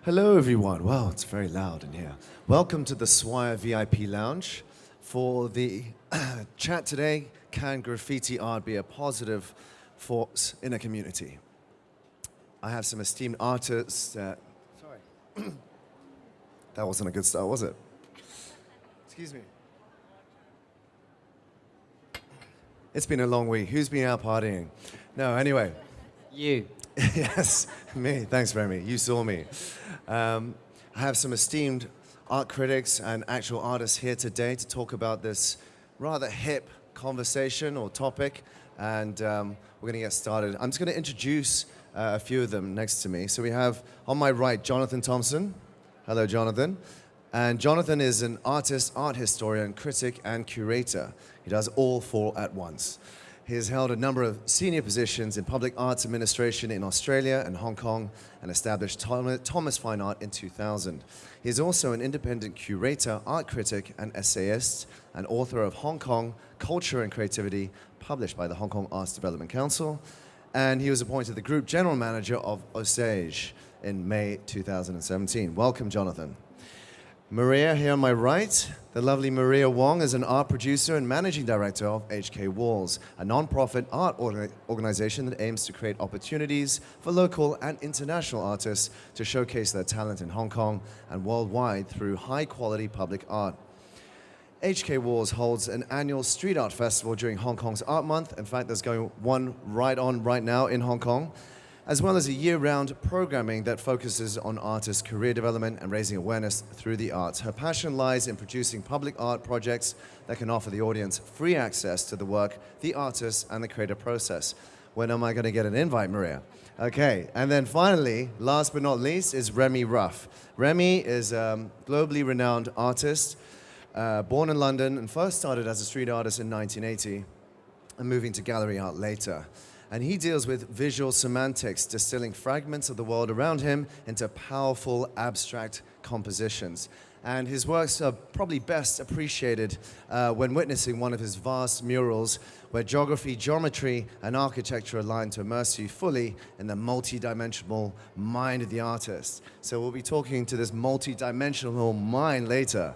Hello, everyone. Wow, it's very loud in here. Welcome to the Swire VIP Lounge. For the chat today, can graffiti art be a positive force in a community? I have some esteemed artists that... Sorry. That wasn't a good start, was it? Excuse me. It's been a long week. Who's been out partying? No, anyway. You. Yes, me. Thanks, Remy. You saw me. I have some esteemed art critics and actual artists here today to talk about this rather hip conversation or topic, and we're going to get started. I'm just going to introduce a few of them next to me. So we have, on my right, Jonathan Thompson. Hello, Jonathan. And Jonathan is an artist, art historian, critic, and curator. He does all four at once. He has held a number of senior positions in public arts administration in Australia and Hong Kong and established Thomas Fine Art in 2000. He is also an independent curator, art critic, and essayist, and author of Hong Kong Culture and Creativity, published by the Hong Kong Arts Development Council. And he was appointed the Group General Manager of Osage in May 2017. Welcome, Jonathan. Maria, here on my right, the lovely Maria Wong is an art producer and managing director of HK Walls, a non-profit art organization that aims to create opportunities for local and international artists to showcase their talent in Hong Kong and worldwide through high-quality public art. HK Walls holds an annual street art festival during Hong Kong's Art Month. In fact, there's going one right now in Hong Kong, as well as a year-round programming that focuses on artists' career development and raising awareness through the arts. Her passion lies in producing public art projects that can offer the audience free access to the work, the artists, and the creative process. When am I going to get an invite, Maria? Okay, and then finally, last but not least, is Remy Ruff. Remy is a globally renowned artist, born in London and first started as a street artist in 1980 and moving to gallery art later. And he deals with visual semantics, distilling fragments of the world around him into powerful, abstract compositions. And his works are probably best appreciated when witnessing one of his vast murals where geography, geometry, and architecture align to immerse you fully in the multi-dimensional mind of the artist. So we'll be talking to this multi-dimensional mind later.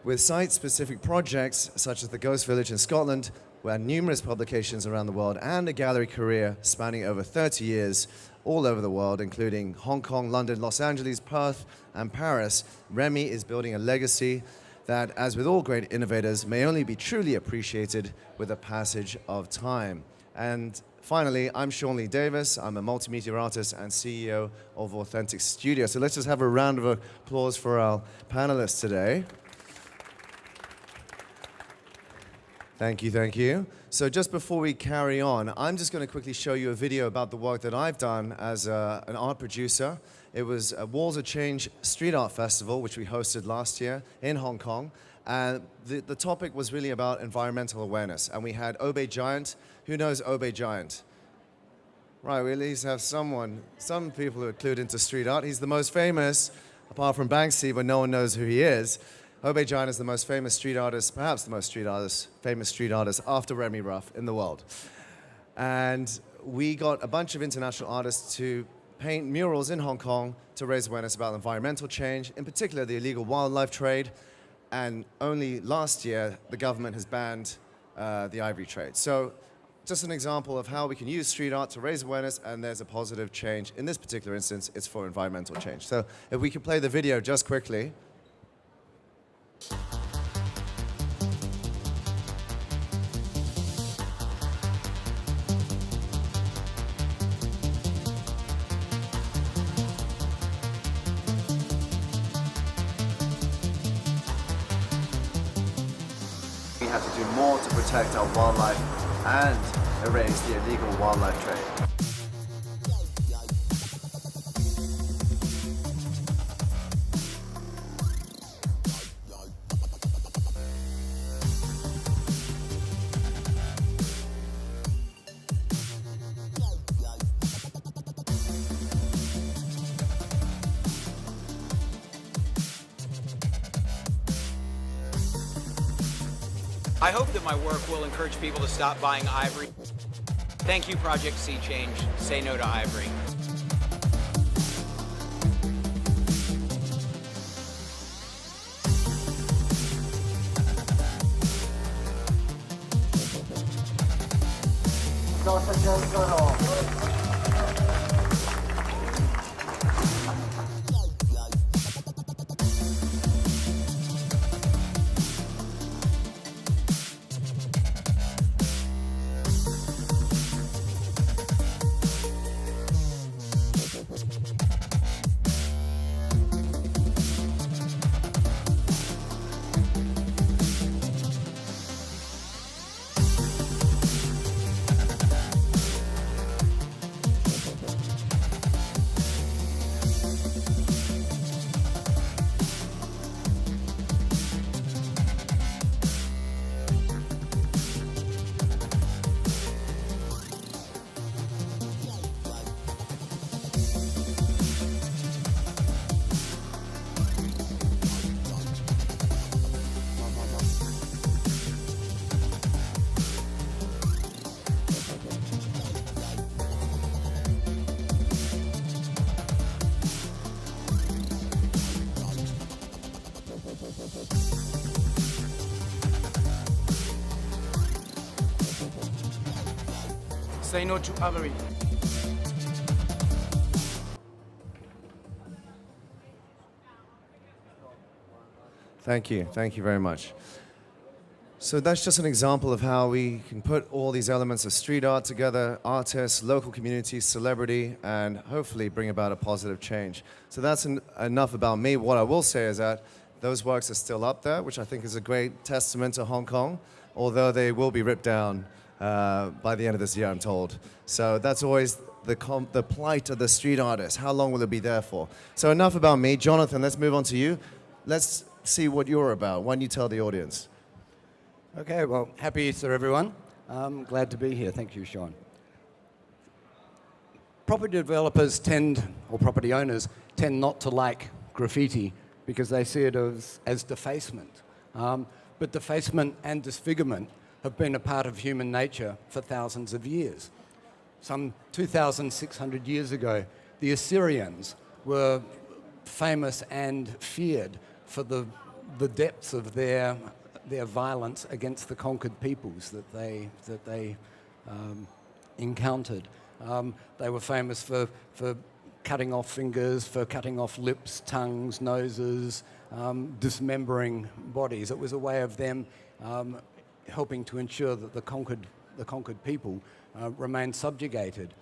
With site-specific projects such as the Ghost Village in Scotland, where numerous publications around the world and a gallery career spanning over 30 years all over the world, including Hong Kong, London, Los Angeles, Perth, and Paris, Remy is building a legacy that, as with all great innovators, may only be truly appreciated with the passage of time. And finally, I'm Sean Lee Davis. I'm a multimedia artist and CEO of Authentic Studio. So let's just have a round of applause for our panelists today. Thank you, thank you. So just before we carry on, I'm just going to quickly show you a video about the work that I've done as an art producer. It was a Walls of Change Street Art Festival, which we hosted last year in Hong Kong. And the topic was really about environmental awareness. And we had Obey Giant. Who knows Obey Giant? Right, we at least have some people who are clued into street art. He's the most famous, apart from Banksy, but no one knows who he is. Obey Giant is the most famous street artist, perhaps the most famous street artist after Remy Ruff in the world. And we got a bunch of international artists to paint murals in Hong Kong to raise awareness about environmental change, in particular the illegal wildlife trade. And only last year, the government has banned the ivory trade. So just an example of how we can use street art to raise awareness, and there's a positive change. In this particular instance, it's for environmental change. So if we could play the video just quickly. We have to do more to protect our wildlife and erase the illegal wildlife trade. I hope that my work will encourage people to stop buying ivory. Thank you, Project Sea Change. Say no to ivory. dosyć dużo. Say no to Avery. Thank you very much. So that's just an example of how we can put all these elements of street art together, artists, local communities, celebrity, and hopefully bring about a positive change. So that's enough about me. What I will say is that those works are still up there, which I think is a great testament to Hong Kong, although they will be ripped down by the end of this year, I'm told. So that's always the plight of the street artist. How long will it be there for? So enough about me. Jonathan, let's move on to you. Let's see what you're about. Why don't you tell the audience? Okay, well, happy Easter, everyone. I'm glad to be here. Thank you, Sean. Property developers or property owners tend not to like graffiti because they see it as defacement. But defacement and disfigurement have been a part of human nature for thousands of years. Some 2,600 years ago, the Assyrians were famous and feared for the depths of their violence against the conquered peoples that they encountered. They were famous for cutting off fingers, for cutting off lips, tongues, noses, dismembering bodies. It was a way of them helping to ensure that the conquered people remained subjugated.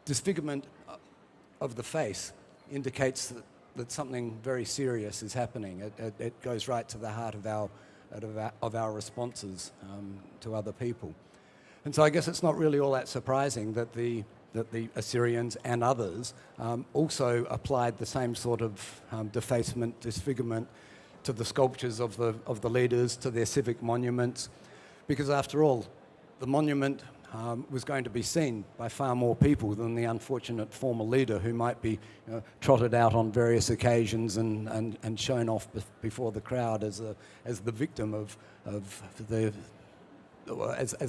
Disfigurement of the face indicates that something very serious is happening. It goes right to the heart of our responses to other people. And so I guess it's not really all that surprising that the Assyrians and others also applied the same sort of defacement, disfigurement to the sculptures of the leaders, to their civic monuments, because after all, the monument was going to be seen by far more people than the unfortunate former leader who might be trotted out on various occasions and shown off before the crowd as the victim as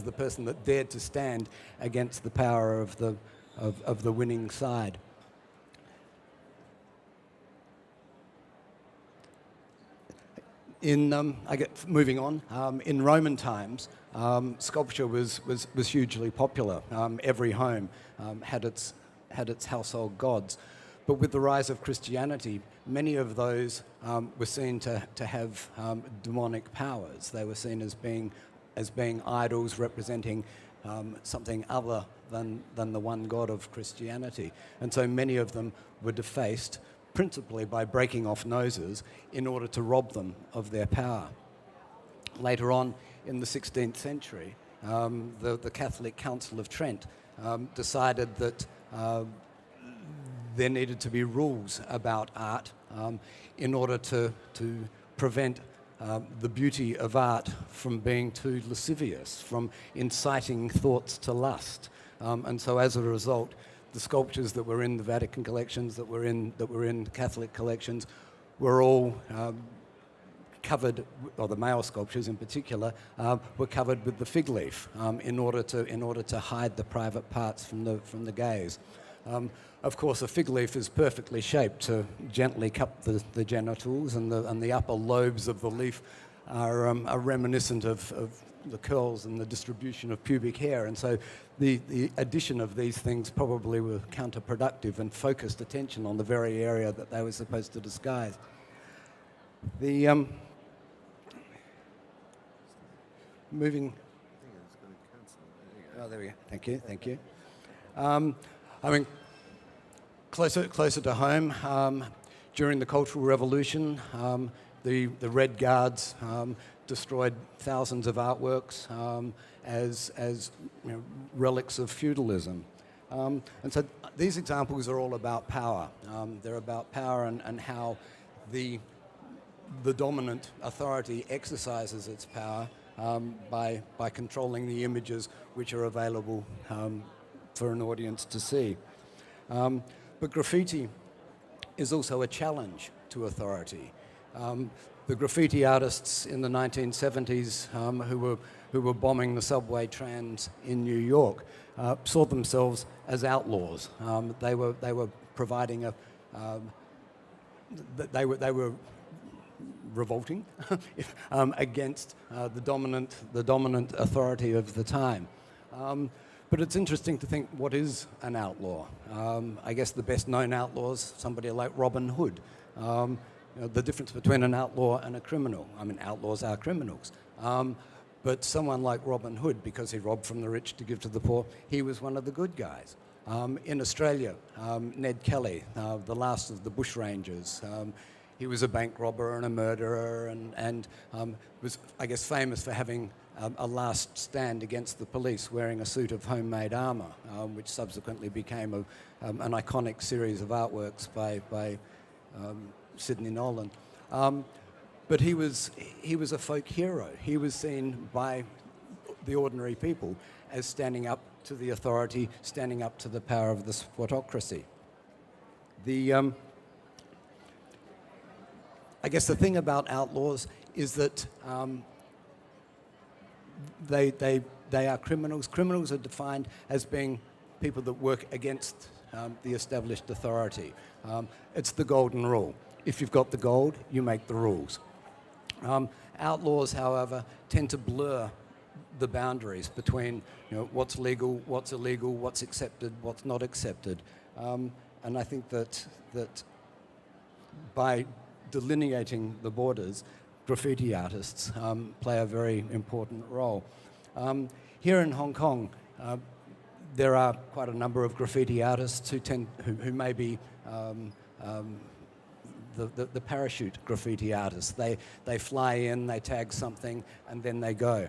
the person that dared to stand against the power of the winning side. Moving on, in Roman times, sculpture was hugely popular. Every home had its household gods. But with the rise of Christianity, many of those were seen to have demonic powers. They were seen as being idols representing something other than the one God of Christianity. And so many of them were defaced, principally by breaking off noses in order to rob them of their power. Later on, in the 16th century, the Catholic Council of Trent decided that there needed to be rules about art in order to prevent the beauty of art from being too lascivious, from inciting thoughts to lust. And so as a result, the sculptures that were in the Vatican collections, that were in Catholic collections, were all covered, or the male sculptures in particular, were covered with the fig leaf in order to hide the private parts from the gaze. Of course, a fig leaf is perfectly shaped to gently cup the genitals, and the upper lobes of the leaf are reminiscent of the curls and the distribution of pubic hair. And so the addition of these things probably were counterproductive and focused attention on the very area that they were supposed to disguise. The moving. Oh, there we go. Thank you. Thank you. I mean, closer to home, during the Cultural Revolution, the Red Guards destroyed thousands of artworks as you know, relics of feudalism. And so these examples are all about power. They're about power and how the dominant authority exercises its power by controlling the images which are available for an audience to see. But graffiti is also a challenge to authority. The graffiti artists in the 1970s who were bombing the subway trams in New York saw themselves as outlaws. They were providing a they were revolting against the dominant authority of the time. But it's interesting to think, what is an outlaw? I guess the best known outlaws, somebody like Robin Hood. You know, the difference between an outlaw and a criminal. I mean, outlaws are criminals. But someone like Robin Hood, because he robbed from the rich to give to the poor, he was one of the good guys. In Australia, Ned Kelly, the last of the bushrangers, he was a bank robber and a murderer and was, I guess, famous for having a last stand against the police wearing a suit of homemade armour, which subsequently became an iconic series of artworks by Sidney Nolan. But he was a folk hero. He was seen by the ordinary people as standing up to the authority, standing up to the power of the squattocracy. I guess the thing about outlaws is that they are criminals. Criminals are defined as being people that work against the established authority. It's the golden rule. If you've got the gold, you make the rules. Outlaws, however, tend to blur the boundaries between, you know, what's legal, what's illegal, what's accepted, what's not accepted. And I think that by delineating the borders, graffiti artists play a very important role. Here in Hong Kong, there are quite a number of graffiti artists who may be the parachute graffiti artists. They fly in, they tag something, and then they go.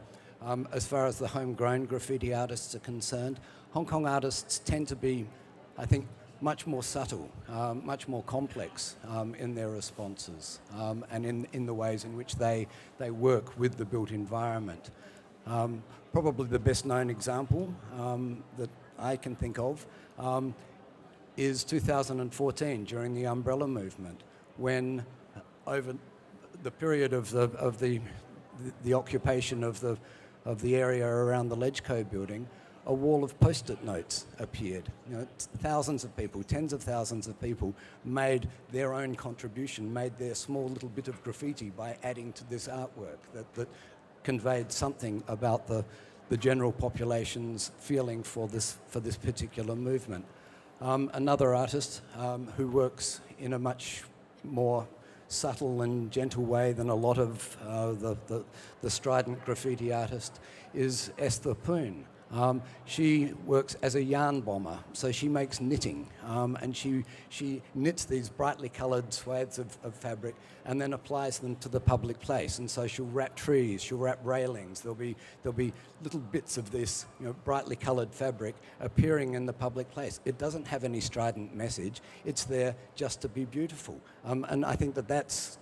As far as the homegrown graffiti artists are concerned, Hong Kong artists tend to be, I think, much more subtle, much more complex in their responses and in the ways in which they work with the built environment. Probably the best known example that I can think of is 2014 during the Umbrella Movement, when over the period of the occupation of the area around the Ledgeco building, a wall of post-it notes appeared. You know, thousands of people, tens of thousands of people made their own contribution, made their small little bit of graffiti by adding to this artwork that conveyed something about the general population's feeling for this particular movement. Another artist who works in a much more subtle and gentle way than a lot of the strident graffiti artists is Esther Poon. She works as a yarn bomber, so she makes knitting, and she knits these brightly coloured swathes of fabric and then applies them to the public place. And so she'll wrap trees, she'll wrap railings. There'll be little bits of this, you know, brightly coloured fabric appearing in the public place. It doesn't have any strident message. It's there just to be beautiful. And I think that's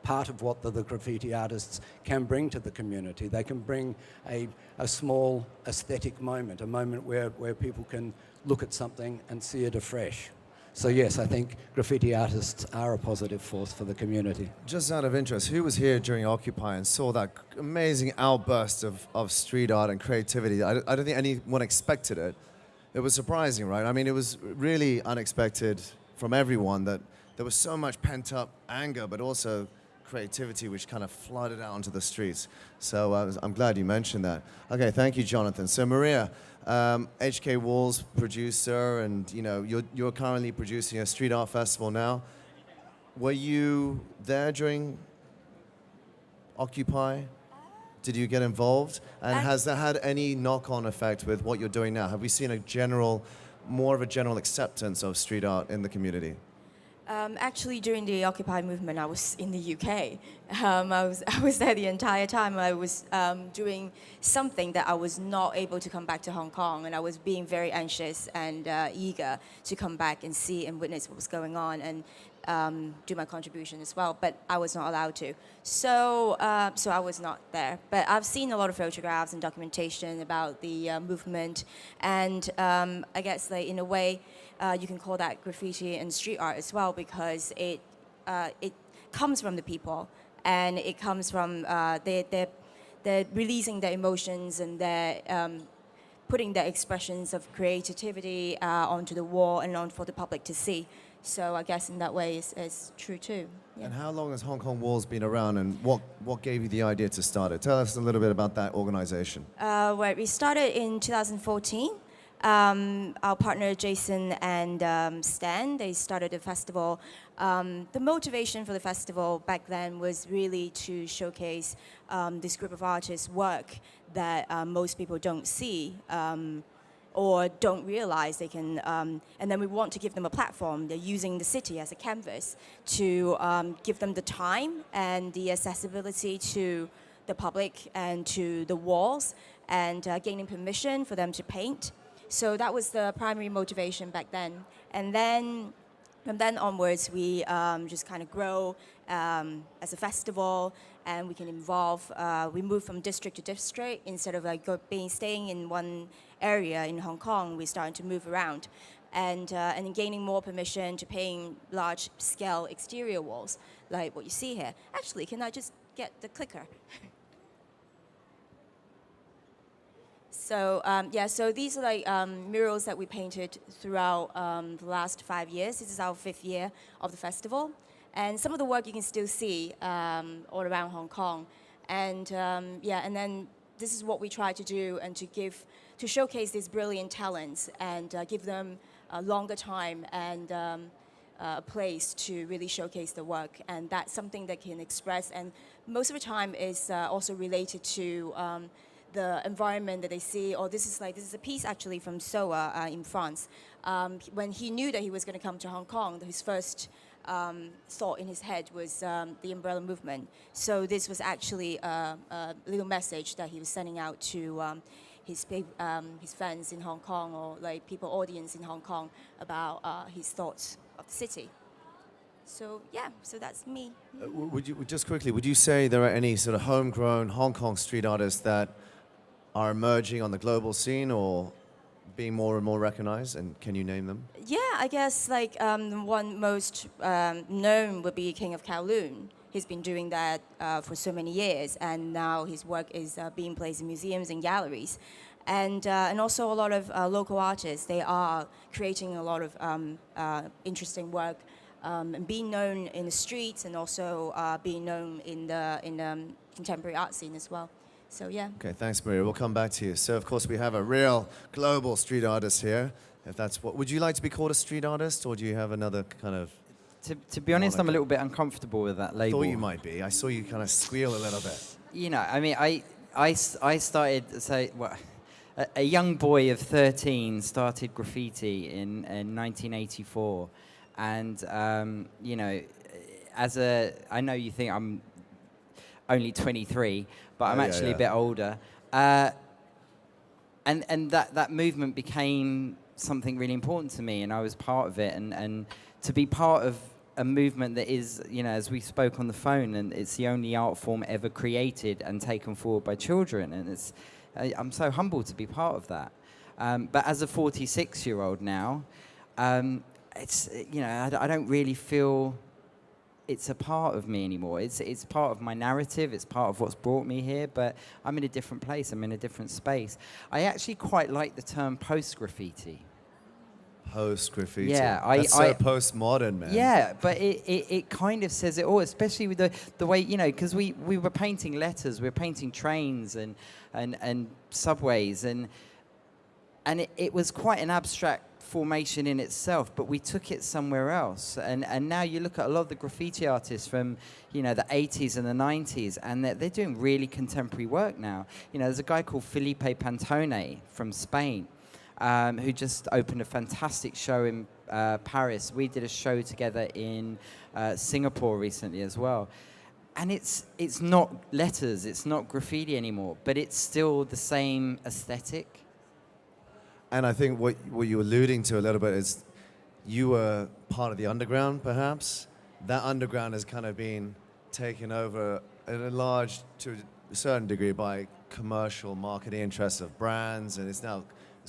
part of what the graffiti artists can bring to the community. They can bring a small aesthetic moment, a moment where people can look at something and see it afresh. So yes, I think graffiti artists are a positive force for the community. Just out of interest, who was here during Occupy and saw that amazing outburst of street art and creativity? I don't think anyone expected it. It was surprising, right? I mean, it was really unexpected from everyone that there was so much pent-up anger, but also creativity which kind of flooded out onto the streets. So I'm glad you mentioned that. Okay, thank you, Jonathan. So Maria, HK Walls producer, and you're currently producing a street art festival now. Were you there during Occupy? Did you get involved? And has that had any knock-on effect with what you're doing now? Have we seen more of a general acceptance of street art in the community? Actually, during the Occupy movement, I was in the UK. I was there the entire time. I was doing something that I was not able to come back to Hong Kong, and I was being very anxious and eager to come back and see and witness what was going on and do my contribution as well. But I was not allowed to, so I was not there. But I've seen a lot of photographs and documentation about the movement, and I guess in a way. You can call that graffiti and street art as well, because it comes from the people, and it comes from they're releasing their emotions, and they're putting their expressions of creativity onto the wall and on for the public to see. So I guess in that way it's true too. Yeah. And how long has Hong Kong Walls been around, and what gave you the idea to start it? Tell us a little bit about that organization. Well, we started in 2014. Our partner Jason and Stan, they started the festival. The motivation for the festival back then was really to showcase this group of artists' work that most people don't see or don't realize they can. And then we want to give them a platform. They're using the city as a canvas to give them the time and the accessibility to the public and to the walls, and gaining permission for them to paint. So that was the primary motivation back then. And then from then onwards, we just kind of grow as a festival, and we can evolve. We move from district to district. Instead of staying in one area in Hong Kong, we're starting to move around, and gaining more permission to paint large-scale exterior walls, like what you see here. Actually, can I just get the clicker? So so these are murals that we painted throughout the last 5 years. This is our 5th year of the festival, and some of the work you can still see all around Hong Kong. And and then this is what we try to do, and to showcase these brilliant talents and give them a longer time and a place to really showcase the work. And that's something that can express, and most of the time is also related to the environment that they see. Or this is a piece actually from Soa in France. When he knew that he was going to come to Hong Kong, his first thought in his head was the umbrella movement. So this was actually a little message that he was sending out to his fans in Hong Kong, or audience in Hong Kong, about his thoughts of the city. So so that's me. Would you say there are any sort of homegrown Hong Kong street artists that are emerging on the global scene or being more and more recognized, and can you name them? Yeah, I guess the one most known would be King of Kowloon. He's been doing that for so many years, and now his work is being placed in museums and galleries. And also a lot of local artists, they are creating a lot of interesting work and being known in the streets, and also being known in the contemporary art scene as well. So yeah. Okay, thanks, Maria. We'll come back to you. So of course we have a real global street artist here. If that's what, would you like to be called a street artist, or do you have another kind of? To be honest, I'm a little bit uncomfortable with that label. I thought you might be. I saw you kind of squeal a little bit. You know, I mean, I started, a young boy of 13 started graffiti in 1984, and you know, I know you think I'm only 23, but I'm actually a bit older. And that movement became something really important to me, and I was part of it. And to be part of a movement that is, you know, as we spoke on the phone, and it's the only art form ever created and taken forward by children, and I'm so humbled to be part of that. But as a 46-year-old now, it's, you know, I don't really feel it's a part of me anymore. It's part of my narrative. It's part of what's brought me here. But I'm in a different place. I'm in a different space. I actually quite like the term post-graffiti. post-graffiti. Yeah, That's so postmodern, man. Yeah, but it kind of says it all, especially with the way, you know, because we were painting letters, we were painting trains and subways, and it was quite an abstract formation in itself, but we took it somewhere else. And now you look at a lot of the graffiti artists from, you know, the 80s and the 90s, and they're doing really contemporary work now. You know, there's a guy called Felipe Pantone from Spain, who just opened a fantastic show in Paris. We did a show together in Singapore recently as well. And it's not letters, it's not graffiti anymore, but it's still the same aesthetic. And I think what you're alluding to a little bit is you were part of the underground, perhaps. That underground has kind of been taken over and enlarged to a certain degree by commercial marketing interests of brands, and it's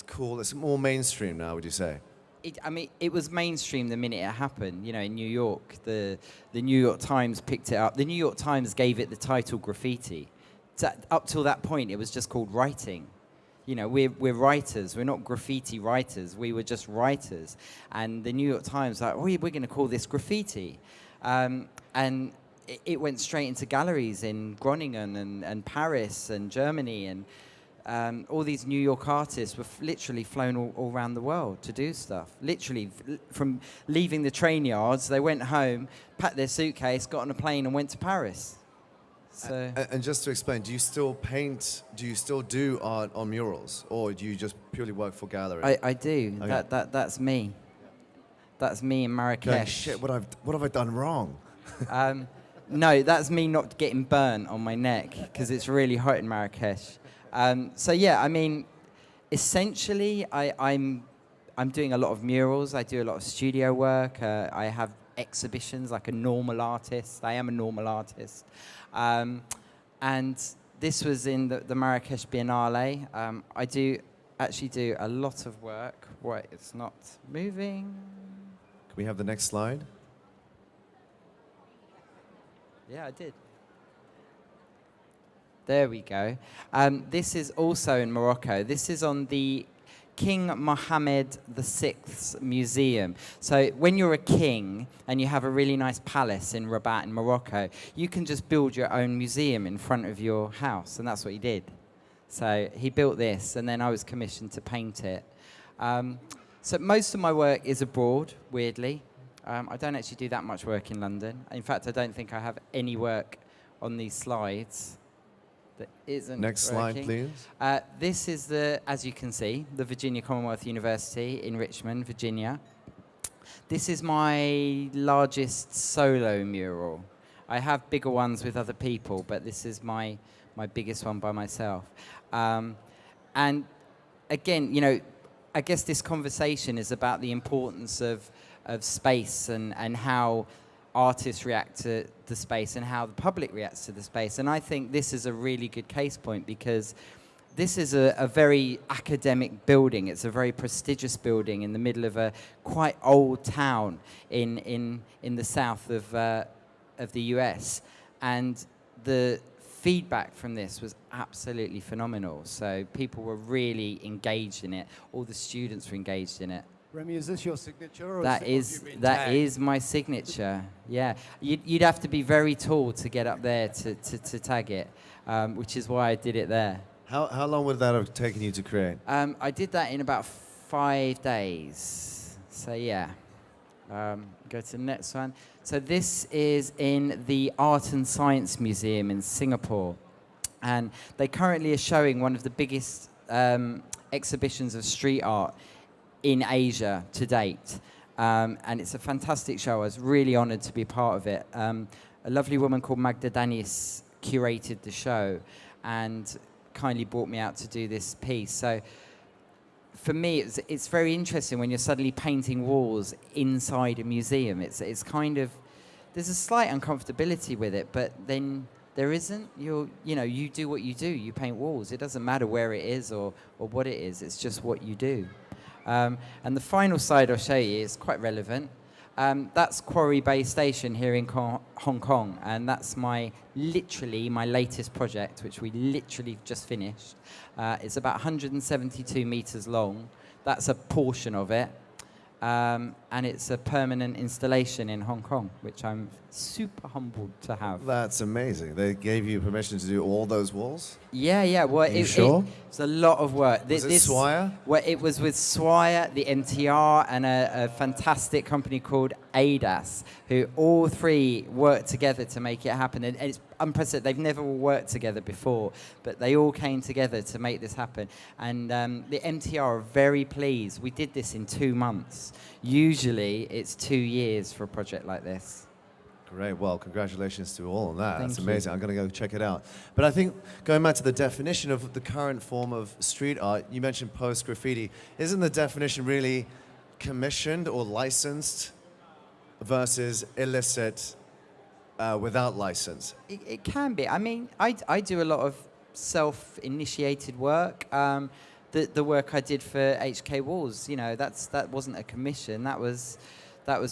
cool. It's more mainstream now, would you say? I mean, it was mainstream the minute it happened. You know, in New York, the New York Times picked it up. The New York Times gave it the title graffiti. Up till that point, it was just called writing. You know, we're writers. We're not graffiti writers. We were just writers. And the New York Times like, we're going to call this graffiti. And it went straight into galleries in Groningen and Paris and Germany. And all these New York artists were literally flown all around the world to do stuff. Literally, from leaving the train yards, they went home, packed their suitcase, got on a plane and went to Paris. So. And just to explain, do you still paint, do you still do art on murals, or do you just purely work for gallery? I do. Okay. That's me. That's me in Marrakesh. Okay, shit, what have I done wrong? No, that's me not getting burnt on my neck, because it's really hot in Marrakesh. So yeah, I mean, essentially, I'm doing a lot of murals. I do a lot of studio work. I have exhibitions like a normal artist. I am a normal artist. And this was in the Marrakesh Biennale. I do actually do a lot of work. Wait, it's not moving. Can we have the next slide? Yeah, I did. There we go. This is also in Morocco. This is on the King Mohammed VI's museum. So when you're a king and you have a really nice palace in Rabat in Morocco, you can just build your own museum in front of your house, and that's what he did. So he built this, and then I was commissioned to paint it. So most of my work is abroad, weirdly. I don't actually do that much work in London. In fact, I don't think I have any work on these slides that isn't Next working. slide, please. This is as you can see, the Virginia Commonwealth University in Richmond, Virginia. This is my largest solo mural. I have bigger ones with other people, but this is my biggest one by myself. And again, you know, I guess this conversation is about the importance of space and how artists react to the space and how the public reacts to the space. And I think this is a really good case point, because this is a very academic building. It's a very prestigious building in the middle of a quite old town in the south of the US. And the feedback from this was absolutely phenomenal. So people were really engaged in it. All the students were engaged in it. Remy, is this your signature? Or That is my signature. Yeah, you'd have to be very tall to get up there to tag it, which is why I did it there. How long would that have taken you to create? I did that in about 5 days. So yeah, go to the next one. So this is in the Art and Science Museum in Singapore, and they currently are showing one of the biggest exhibitions of street art in Asia to date. And it's a fantastic show. I was really honored to be part of it. A lovely woman called Magda Danis curated the show and kindly brought me out to do this piece. So for me, it's very interesting when you're suddenly painting walls inside a museum. It's kind of, there's a slight uncomfortability with it, but then there isn't. You do what you do. You paint walls. It doesn't matter where it is or what it is. It's just what you do. And the final slide I'll show you is quite relevant. That's Quarry Bay Station here in Hong Kong, and that's literally my latest project, which we literally just finished. It's about 172 meters long. That's a portion of it. and it's a permanent installation in Hong Kong, which I'm super humbled to have. That's amazing. They gave you permission to do all those walls? Yeah. Well, you sure? It's a lot of work. Was it Swire? Well, it was with Swire, the MTR, and a fantastic company called ADAS, who all three worked together to make it happen. And it's unprecedented. They've never all worked together before, but they all came together to make this happen. And the MTR are very pleased. We did this in 2 months. Usually, it's 2 years for a project like this. Great. Well, congratulations to all on that. Thank That's you. amazing. I'm going to go check it out. But I think going back to the definition of the current form of street art, you mentioned post-graffiti. Isn't the definition really commissioned or licensed versus illicit without license? It can be. I mean, I do a lot of self-initiated work. The work I did for HK Walls, you know, that wasn't a commission. That was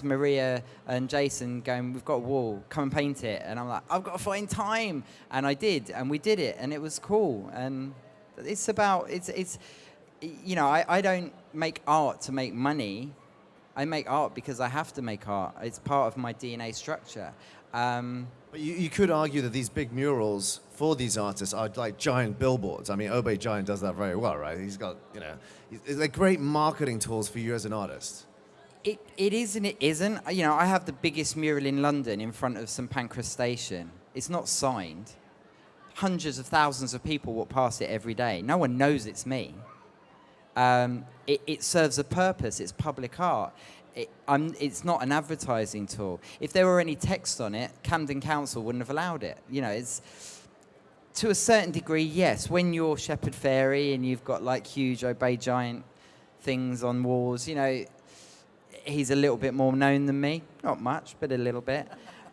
Maria and Jason going, we've got a wall, come and paint it. And I'm like, I've got to find time. And I did, and we did it, and it was cool. And it's about, it's you know, I don't make art to make money. I make art because I have to make art. It's part of my DNA structure. But you could argue that these big murals for these artists are like giant billboards. I mean, Obey Giant does that very well, right? He's got, you know, they're great marketing tools for you as an artist. It is and it isn't. You know, I have the biggest mural in London in front of St Pancras Station. It's not signed. Hundreds of thousands of people walk past it every day. No one knows it's me. It serves a purpose. It's public art. It's not an advertising tool. If there were any text on it, Camden Council wouldn't have allowed it. You know, it's to a certain degree, yes. When you're Shepherd Fairy and you've got like huge Obey Giant things on walls, you know, he's a little bit more known than me. Not much, but a little bit.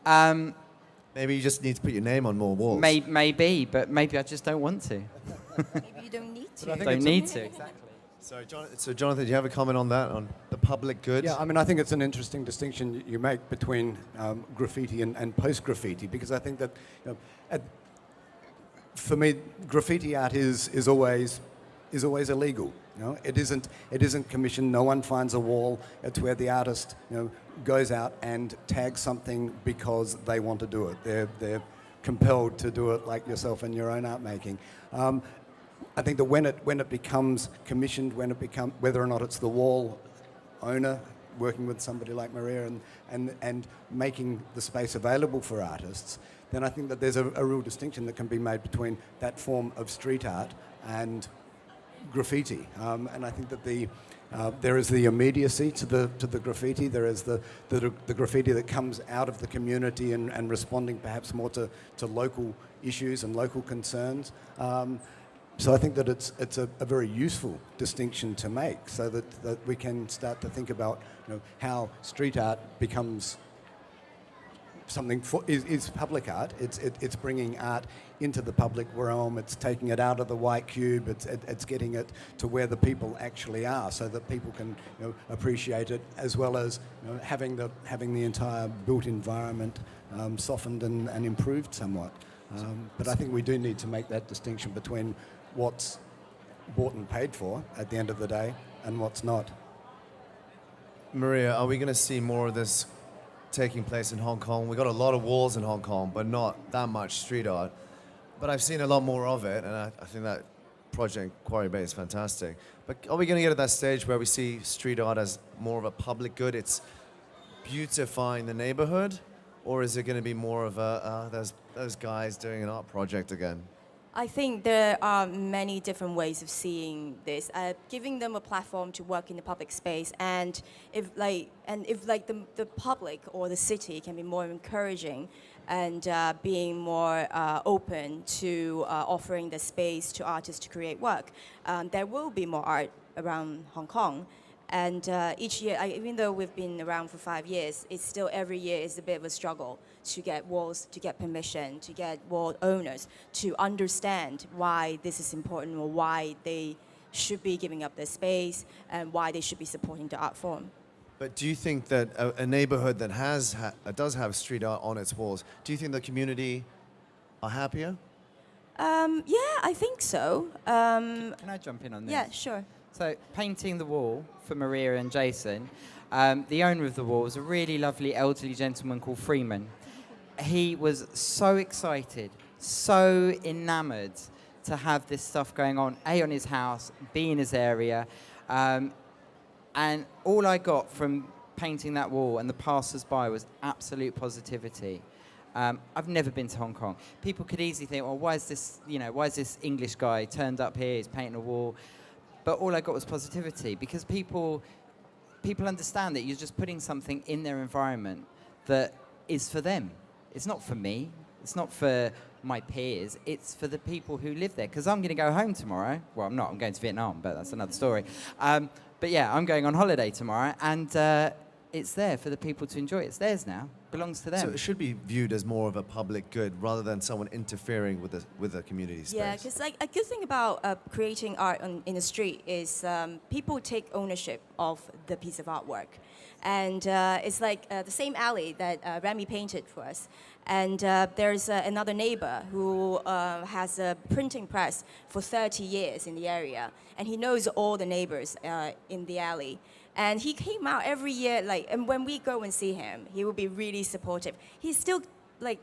Maybe you just need to put your name on more walls. Maybe, but maybe I just don't want to. Maybe you don't need to. Don't need to. Exactly. So Jonathan, do you have a comment on that, on the public good? Yeah, I mean, I think it's an interesting distinction you make between graffiti and post-graffiti, because I think that, you know, for me, graffiti art is always illegal. You know, it isn't commissioned. No one finds a wall. It's where the artist, you know, goes out and tags something because they want to do it. They're compelled to do it, like yourself in your own art making. I think that when it becomes commissioned, whether or not it's the wall owner working with somebody like Maria and making the space available for artists, then I think that there's a real distinction that can be made between that form of street art and graffiti. And I think that there is the immediacy to the graffiti. There is the graffiti that comes out of the community and responding perhaps more to local issues and local concerns. So I think that it's a very useful distinction to make, so that we can start to think about, you know, how street art becomes something is public art. It's bringing art into the public realm. It's taking it out of the white cube. It's getting it to where the people actually are, so that people can, you know, appreciate it, as well as, you know, having the entire built environment softened and improved somewhat. But I think we do need to make that distinction between what's bought and paid for at the end of the day and what's not. Maria, are we going to see more of this taking place in Hong Kong? We got a lot of walls in Hong Kong, but not that much street art. But I've seen a lot more of it, and I think that project Quarry Bay is fantastic. But are we going to get to that stage where we see street art as more of a public good? It's beautifying the neighborhood, or is it going to be more of a those guys doing an art project again? I think there are many different ways of seeing this. Giving them a platform to work in the public space, and if the public or the city can be more encouraging and being more open to offering the space to artists to create work, there will be more art around Hong Kong. And each year, even though we've been around for 5 years, it's still every year is a bit of a struggle to get walls, to get permission, to get wall owners to understand why this is important, or why they should be giving up their space, and why they should be supporting the art form. But do you think that a neighborhood that does have street art on its walls, do you think the community are happier? Yeah, I think so. Can I jump in on this? Yeah, sure. So painting the wall for Maria and Jason, The owner of the wall was a really lovely elderly gentleman called Freeman. He was so excited, so enamoured to have this stuff going on, A, on his house, B, in his area. And all I got from painting that wall and the passers-by was absolute positivity. I've never been to Hong Kong. People could easily think, well, why is this English guy turned up here, he's painting a wall? But all I got was positivity, because people understand that you're just putting something in their environment that is for them. It's not for me. It's not for my peers. It's for the people who live there. Because I'm going to go home tomorrow. Well, I'm not. I'm going to Vietnam, but that's another story. But yeah, I'm going on holiday tomorrow, and it's there for the people to enjoy. It's theirs now. Belongs to them. So it should be viewed as more of a public good rather than someone interfering with the community space. Yeah, because like a good thing about creating art in the street is people take ownership of the piece of artwork, and it's like the same alley that Remy painted for us. And there's another neighbor who has a printing press for 30 years in the area, and he knows all the neighbors in the alley. And he came out every year, and when we go and see him, he will be really supportive. He's still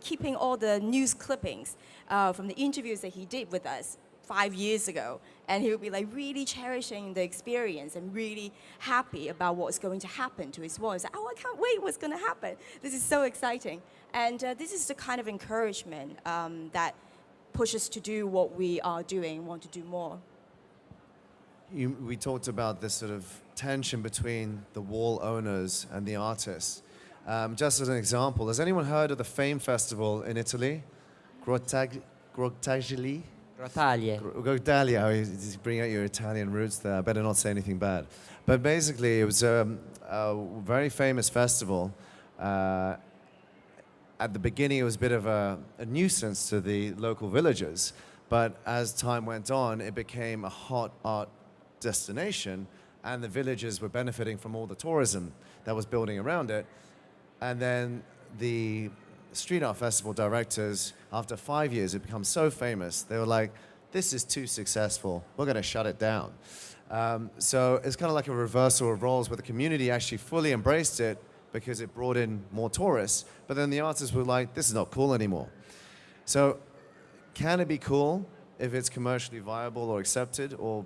keeping all the news clippings from the interviews that he did with us 5 years ago, and he will be really cherishing the experience and really happy about what's going to happen to his wall. He's like, oh, I can't wait, what's going to happen? This is so exciting. And this is the kind of encouragement that pushes to do what we are doing, want to do more. We talked about this sort of tension between the wall owners and the artists. Just as an example, has anyone heard of the Fame Festival in Italy? Grottaglie? Grottaglie. Grottaglie. Oh, you bring out your Italian roots there. I better not say anything bad. But basically, it was a very famous festival. At the beginning, it was a bit of a nuisance to the local villagers. But as time went on, it became a hot art destination, and the villagers were benefiting from all the tourism that was building around it. And then the street art festival directors, after 5 years, it became so famous, they were like, this is too successful, we're going to shut it down. So it's kind of like a reversal of roles, where the community actually fully embraced it because it brought in more tourists, but then the artists were like, this is not cool anymore. So can it be cool if it's commercially viable or accepted, or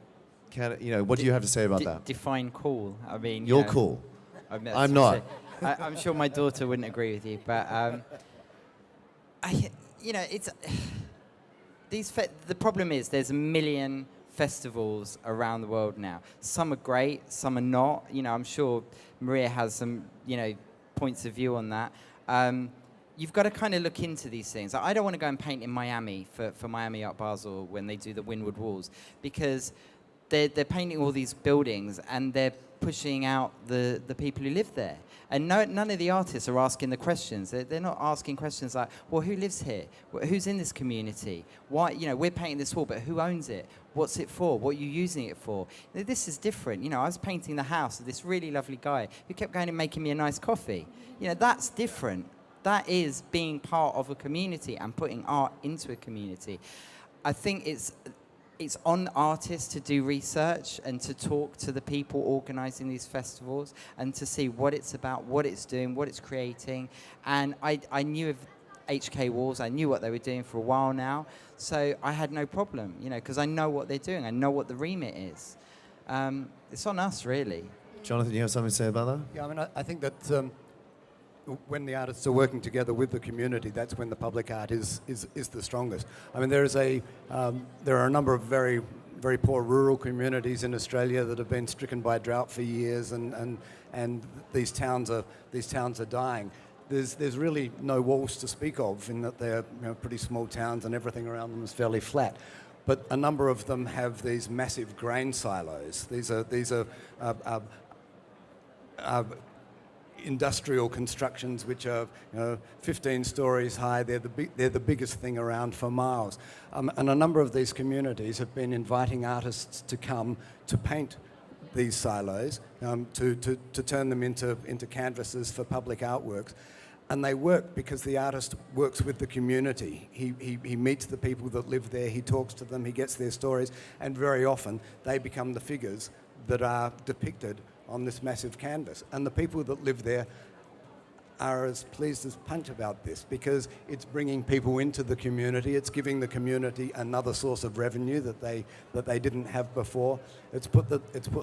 can it, what do you have to say about that? Define cool. I mean, you're cool. I'm not. I'm sure my daughter wouldn't agree with you, but it's the problem is there's a million festivals around the world now. Some are great, some are not. I'm sure Maria has some points of view on that. You've got to kind of look into these things. I don't want to go and paint in Miami for Miami Art Basel when they do the Windward Walls, because they're painting all these buildings and they're pushing out the people who live there. And none of the artists are asking the questions. They're not asking questions like, well, who lives here? Who's in this community? Why, we're painting this wall, but who owns it? What's it for? What are you using it for? This is different. I was painting the house of this really lovely guy who kept going and making me a nice coffee. That's different. That is being part of a community and putting art into a community. I think it's on artists to do research and to talk to the people organising these festivals and to see what it's about, what it's doing, what it's creating. And I knew of HK Walls, I knew what they were doing for a while now, so I had no problem, because I know what they're doing, I know what the remit is. It's on us, really. Jonathan, you have something to say about that? Yeah, I mean, I think that when the artists are working together with the community, that's when the public art is the strongest. I mean, there are a number of very, very poor rural communities in Australia that have been stricken by drought for years, and these towns are dying. There's really no walls to speak of, in that they're pretty small towns and everything around them is fairly flat. But a number of them have these massive grain silos. These are industrial constructions which are 15 stories high. They're the biggest thing around for miles. And a number of these communities have been inviting artists to come to paint these silos, to turn them into canvases for public artworks. And they work because the artist works with the community. He meets the people that live there, he talks to them, he gets their stories, and very often they become the figures that are depicted on this massive canvas. And the people that live there are as pleased as punch about this because it's bringing people into the community. It's giving the community another source of revenue that they didn't have before. It's put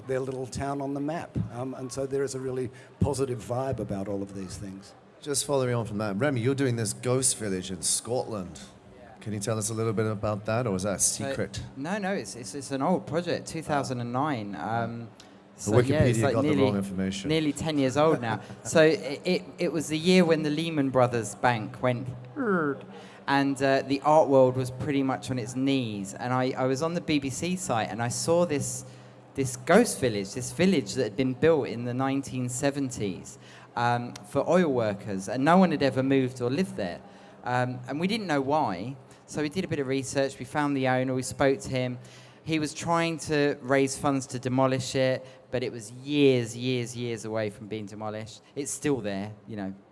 their little town on the map. And so there is a really positive vibe about all of these things. Just following on from that, Remy, you're doing this ghost village in Scotland. Can you tell us a little bit about that, or is that a secret? No, it's an old project, 2009. So Wikipedia yeah, it's like got the wrong information. Nearly 10 years old now. So it was the year when the Lehman Brothers bank went, and the art world was pretty much on its knees. And I was on the BBC site and I saw this ghost village, this village that had been built in the 1970s for oil workers, and no one had ever moved or lived there. And we didn't know why. So we did a bit of research. We found the owner. We spoke to him. He was trying to raise funds to demolish it, but it was years away from being demolished. It's still there,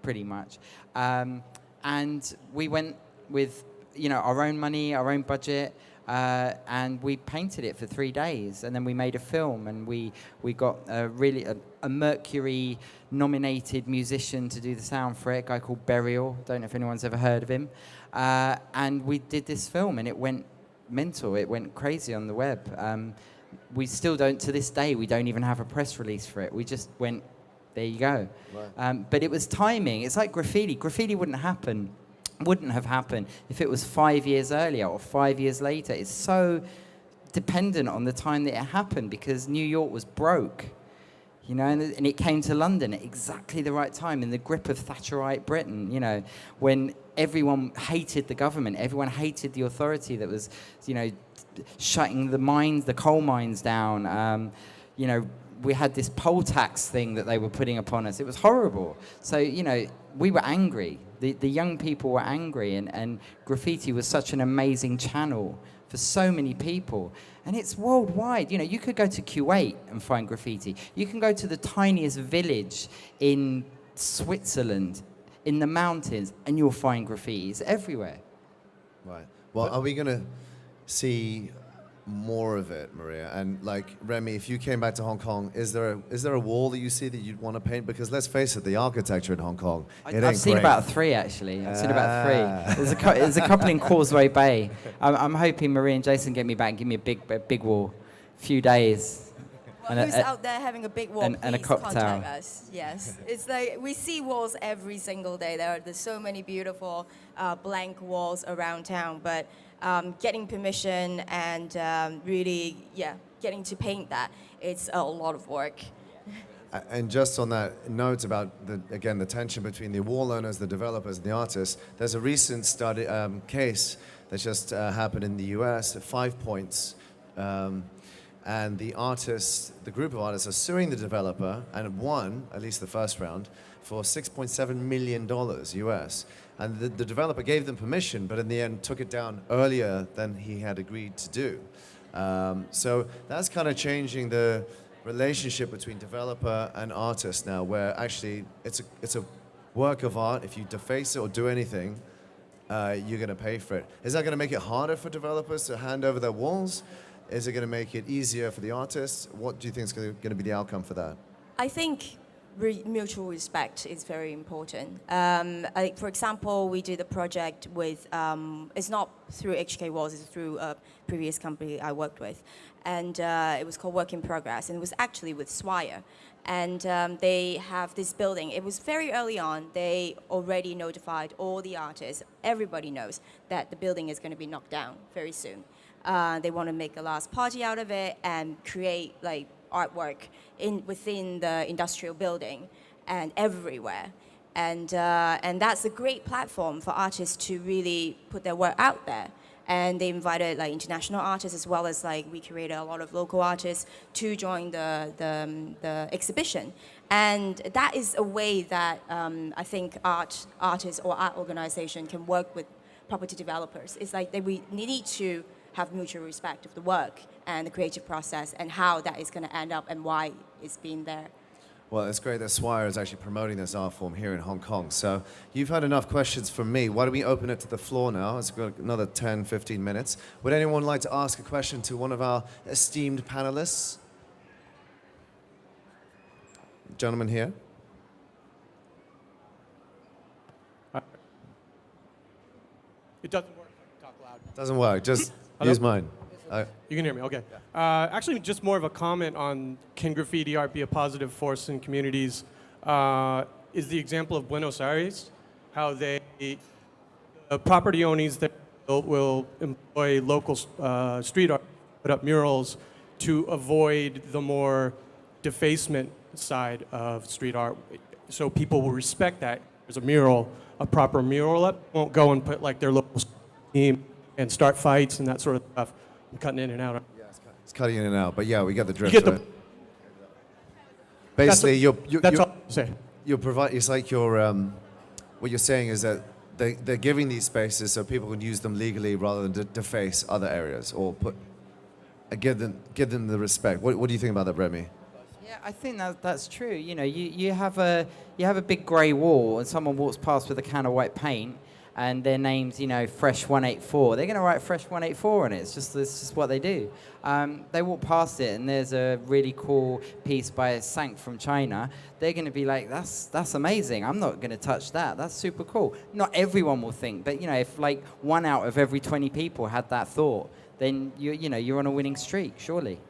pretty much. And we went with, our own money, our own budget, and we painted it for 3 days. And then we made a film, and we got a Mercury-nominated musician to do the sound for it, a guy called Burial. Don't know if anyone's ever heard of him. And we did this film, and it went mental. It went crazy on the web. We still don't, to this day, we don't even have a press release for it. We just went, there you go. Right. But it was timing. It's like graffiti. Graffiti wouldn't have happened if it was 5 years earlier or 5 years later. It's so dependent on the time that it happened because New York was broke. And it came to London at exactly the right time, in the grip of Thatcherite Britain, when everyone hated the government, everyone hated the authority that was, shutting the coal mines down. We had this poll tax thing that they were putting upon us. It was horrible. So, we were angry. The young people were angry, and graffiti was such an amazing channel for so many people. And it's worldwide. You could go to Kuwait and find graffiti. You can go to the tiniest village in Switzerland, in the mountains, and you'll find graffitis everywhere. Right. Well, are we going to see more of it, Maria? And like Remy, if you came back to Hong Kong, is there a wall that you see that you'd want to paint? Because let's face it, the architecture in Hong Kong, I've seen about 3 actually. I've seen about 3. There's a couple in Causeway Bay. I'm hoping Maria and Jason get me back and give me a big wall, few days. Well, who's out there having a big wall, and a please cocktail. contact us. Yes. It's like we see walls every single day. There's so many beautiful blank walls around town, but getting permission and really, getting to paint that, it's a lot of work. And just on that note about, the tension between the wall owners, the developers, and the artists, there's a recent study case that just happened in the US, 5 Points. And the group of artists are suing the developer and won, at least the first round, for $6.7 million US. And the developer gave them permission, but in the end took it down earlier than he had agreed to do. So that's kind of changing the relationship between developer and artist now, where actually it's a work of art. If you deface it or do anything, you're going to pay for it. Is that going to make it harder for developers to hand over their walls? Is it going to make it easier for the artists? What do you think is going to be the outcome for that? I think mutual respect is very important. For example, we did a project with, it's not through HK Walls, it's through a previous company I worked with. And it was called Work in Progress, and it was actually with Swire. And they have this building. It was very early on. They already notified all the artists. Everybody knows that the building is going to be knocked down very soon. They want to make a last party out of it and create like artwork within the industrial building and everywhere. And that's a great platform for artists to really put their work out there. And they invited like international artists as well as like we curated a lot of local artists to join the exhibition. And that is a way that I think artists or art organization can work with property developers. It's like we need to have mutual respect of the work and the creative process and how that is going to end up and why it's been there. Well, it's great that Swire is actually promoting this art form here in Hong Kong. So you've had enough questions from me. Why don't we open it to the floor now? It's got another 10, 15 minutes. Would anyone like to ask a question to one of our esteemed panelists? gentleman here. It doesn't work. Talk loud. Doesn't work. Just Hello? use mine. You can hear me, okay. Actually, just more of a comment on can graffiti art be a positive force in communities is the example of Buenos Aires, how they, property owners that will employ local street art, put up murals to avoid the more defacement side of street art. So people will respect that. There's a mural, a proper mural up, won't go and put like their local team and start fights and that sort of stuff. I'm cutting in and out. It's cutting in and out, but yeah, we get the drift. You get of it. Basically, That's all I say. you're provide. It's like you're. What you're saying is that they're giving these spaces so people can use them legally rather than deface other areas or give them the respect. What do you think about that, Remy? Yeah, I think that's true. You know, you have a big grey wall and someone walks past with a can of white paint and their name's, you know, Fresh 184. They're going to write Fresh 184 on it. It's just what they do. They walk past it and there's a really cool piece by Sank from China. They're going to be like, that's amazing. I'm not going to touch that. That's super cool. Not everyone will think, but, you know, if like 1 out of every 20 people had that thought, then you're on a winning streak, surely.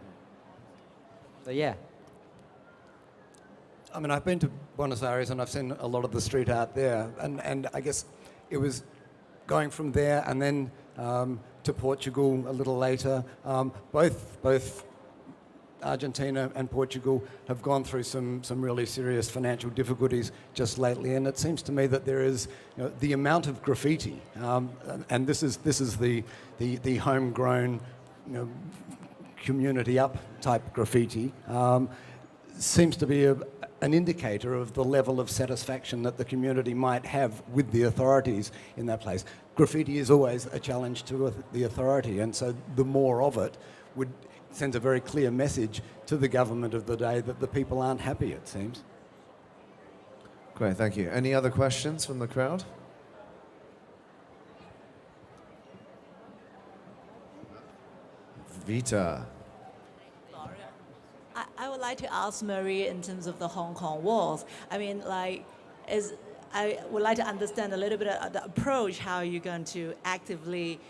So yeah. I mean, I've been to Buenos Aires and I've seen a lot of the street art there, and I guess it was going from there and then to Portugal a little later. Both Argentina and Portugal have gone through some really serious financial difficulties just lately, and it seems to me that there is, you know, the amount of graffiti, and this is the homegrown, you know, community up type graffiti, seems to be an indicator of the level of satisfaction that the community might have with the authorities in that place. Graffiti is always a challenge to the authority, and so the more of it sends a very clear message to the government of the day that the people aren't happy, it seems. Great, thank you. Any other questions from the crowd? Vita. I would like to ask Marie in terms of the Hong Kong walls. I mean, I would like to understand a little bit of the approach, how you're going to actively,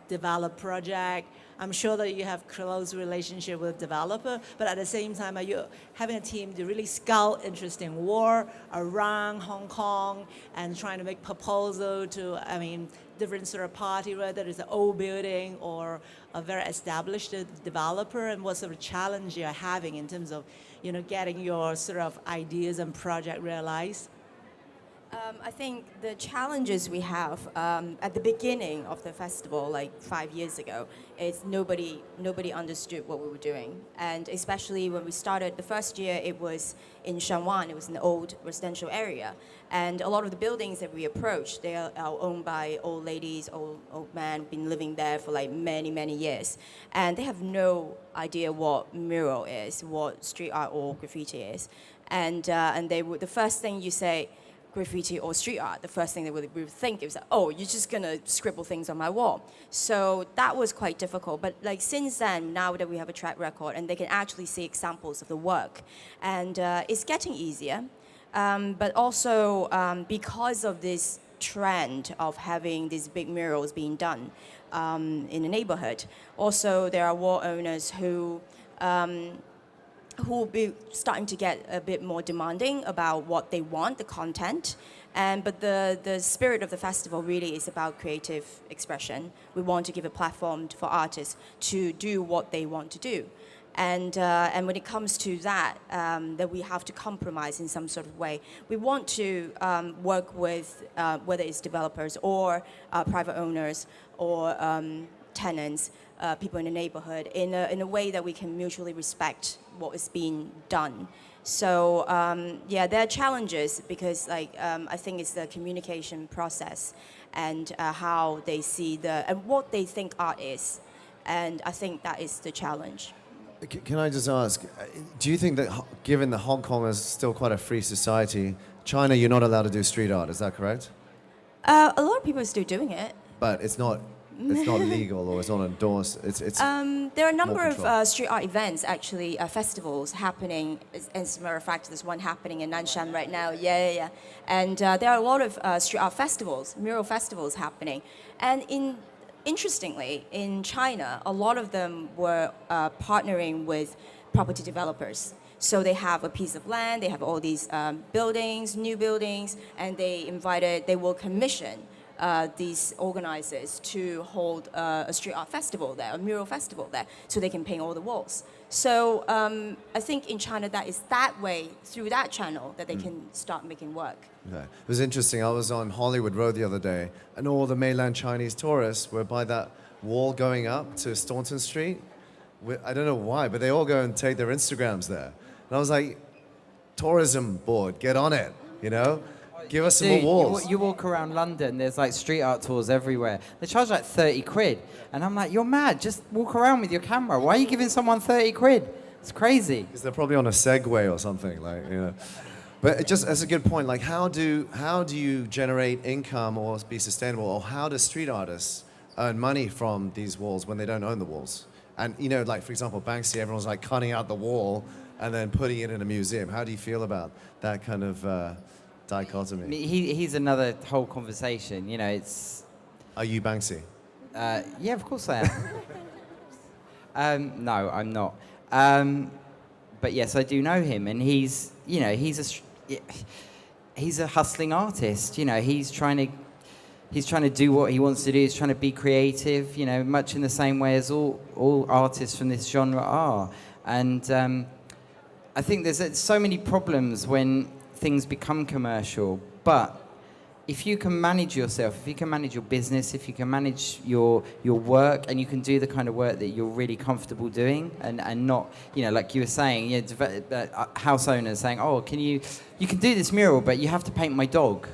develop project. I'm sure that you have close relationship with developer, but at the same time, are you having a team to really scout interesting wall around Hong Kong and trying to make proposal to, different sort of party, whether it's an old building or a very established developer, and what sort of challenge you're having in terms of, getting your sort of ideas and project realized? I think the challenges we have at the beginning of the festival, like 5 years ago, is nobody understood what we were doing. And especially when we started the first year, it was in Shanwan. It was an old residential area. And a lot of the buildings that we approached, they are owned by old ladies, old men, been living there for like many, many years. And they have no idea what mural is, what street art or graffiti is. And they would, the first thing you say, graffiti or street art, the first thing they would think is, oh, you're just gonna scribble things on my wall. So that was quite difficult. But like since then, now that we have a track record and they can actually see examples of the work, and it's getting easier. But also because of this trend of having these big murals being done in the neighborhood, also there are wall owners who will be starting to get a bit more demanding about what they want, the content. But the spirit of the festival really is about creative expression. We want to give a platform for artists to do what they want to do. And when it comes to that, that we have to compromise in some sort of way. We want to work with, whether it's developers or private owners or tenants, people in the neighborhood, in a way that we can mutually respect what is being done. So there are challenges because I think it's the communication process and how they see and what they think art is. And I think that is the challenge. Can I just ask, do you think that given that Hong Kong is still quite a free society, China, you're not allowed to do street art, is that correct? A lot of people are still doing it. But it's not it's not legal or it's not endorsed. It's There are a number of control. street art events, actually, festivals happening. As a matter of fact, there's one happening in Nanshan right now. Yeah. And there are a lot of street art festivals, mural festivals happening. And interestingly, in China, a lot of them were partnering with property developers. So they have a piece of land, they have all these buildings, new buildings, and they will commission these organizers to hold a street art festival there, a mural festival there, so they can paint all the walls. So I think in China that is that way, through that channel, that they can start making work. Okay. It was interesting. I was on Hollywood Road the other day, and all the mainland Chinese tourists were by that wall going up to Staunton Street. I don't know why, but they all go and take their Instagrams there. And I was like, tourism board, get on it, you know? Give us some more Dude, walls. you walk around London, there's like street art tours everywhere. They charge like 30 quid. And I'm like, you're mad, just walk around with your camera. Why are you giving someone 30 quid? It's crazy. Because they're probably on a Segway or something, like, you know. But it just, that's a good point. Like, how do you generate income or be sustainable, or how do street artists earn money from these walls when they don't own the walls? And, you know, like, for example, Banksy, everyone's like cutting out the wall and then putting it in a museum. How do you feel about that kind of dichotomy? He's another whole conversation, you know, it's... Are you Banksy? Yeah, of course I am. No, I'm not. But yes, I do know him, and he's, you know, he's a hustling artist. You know, he's trying to do what he wants to do. He's trying to be creative. You know, much in the same way as all artists from this genre are. And I think there's so many problems when things become commercial. But if you can manage yourself, if you can manage your business, if you can manage your work, and you can do the kind of work that you're really comfortable doing, and not, you know, like you were saying, you know, house owners saying, oh, you can do this mural, but you have to paint my dog.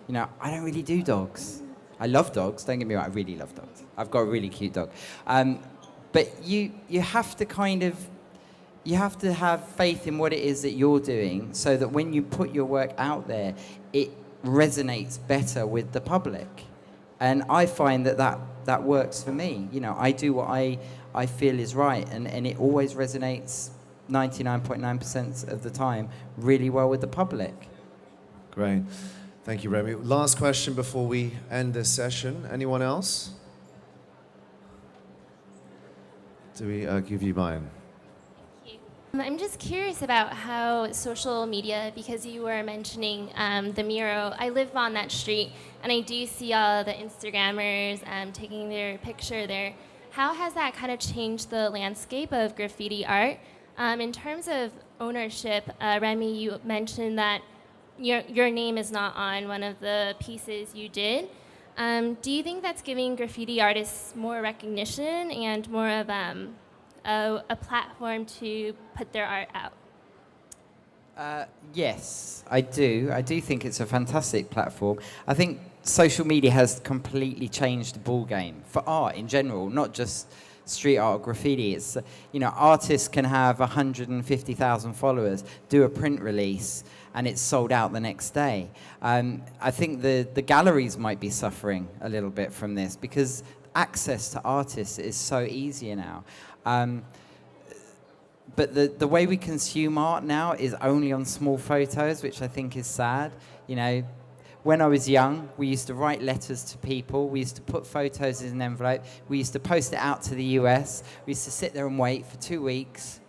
You know, I don't really do dogs. I love dogs, don't get me wrong, I really love dogs. I've got a really cute dog. But you have to you have to have faith in what it is that you're doing, so that when you put your work out there, it resonates better with the public. And I find that works for me. You know, I do what I feel is right, and it always resonates 99.9% of the time really well with the public. Great. Thank you, Remy. Last question before we end this session. Anyone else? Do we give you mine? I'm just curious about how social media, because you were mentioning the mural. I live on that street, and I do see all the Instagrammers taking their picture there. How has that kind of changed the landscape of graffiti art? In terms of ownership, Remy, you mentioned that your name is not on one of the pieces you did. Do you think that's giving graffiti artists more recognition and more of a platform to put their art out? Yes, I do. I do think it's a fantastic platform. I think social media has completely changed the ball game for art in general, not just street art or graffiti. It's, you know, artists can have 150,000 followers, do a print release, and it's sold out the next day. I think the galleries might be suffering a little bit from this, because access to artists is so easier now. But the way we consume art now is only on small photos, which I think is sad. You know, when I was young, we used to write letters to people. We used to put photos in an envelope. We used to post it out to the US. We used to sit there and wait for 2 weeks.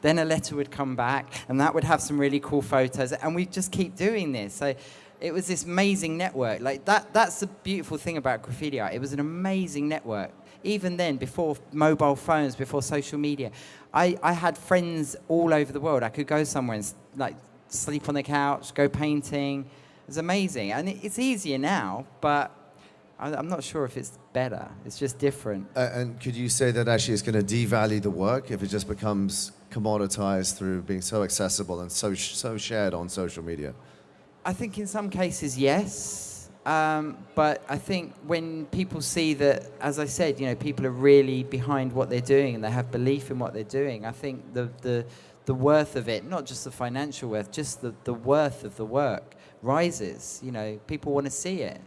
Then a letter would come back, and that would have some really cool photos, and we'd just keep doing this. So it was this amazing network. Like that's the beautiful thing about graffiti art. It was an amazing network. Even then, before mobile phones, before social media, I had friends all over the world. I could go somewhere and like sleep on the couch, go painting. It was amazing. And it's easier now, but I'm not sure if it's better. It's just different. And could you say that actually it's going to devalue the work if it just becomes commoditized through being so accessible and so shared on social media? I think in some cases, yes. But I think when people see that, as I said, you know, people are really behind what they're doing and they have belief in what they're doing, I think the worth of it, not just the financial worth, just the worth of the work rises. You know, people want to see it.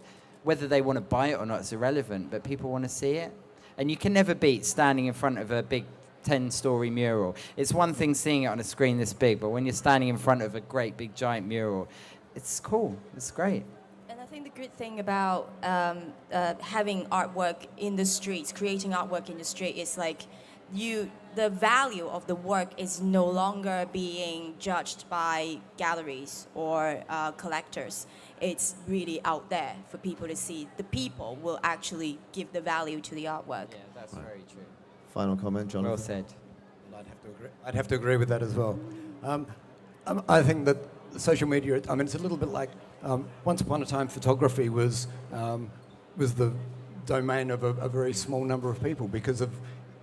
whether they want to buy it or not is irrelevant, but people want to see it. And you can never beat standing in front of a big 10-story mural. It's one thing seeing it on a screen this big, but when you're standing in front of a great big giant mural, it's cool. It's great. And I think the good thing about having artwork in the streets, creating artwork in the street, is like the value of the work is no longer being judged by galleries or collectors. It's really out there for people to see. The people will actually give the value to the artwork. Yeah, that's very true. Final comment, Jonathan? Well said. I'd have to agree with that as well. I think that social media, it's a little bit like once upon a time photography was the domain of a very small number of people because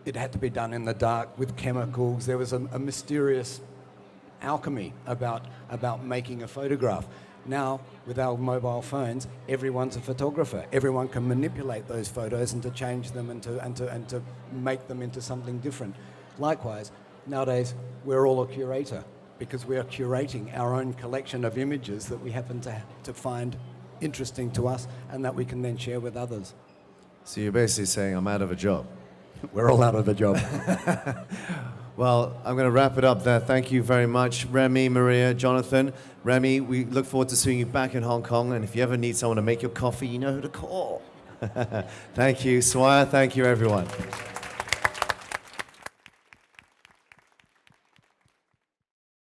it had to be done in the dark with chemicals. There was a mysterious alchemy about making a photograph. Now, with our mobile phones, everyone's a photographer. Everyone can manipulate those photos and to change them and to make them into something different. Likewise, nowadays, we're all a curator because we are curating our own collection of images that we happen to find interesting to us and that we can then share with others. So you're basically saying I'm out of a job. We're all out of a job. Well, I'm going to wrap it up there. Thank you very much, Remy, Maria, Jonathan. Remy, we look forward to seeing you back in Hong Kong, and if you ever need someone to make your coffee, you know who to call. Thank you, Swire. Thank you, everyone.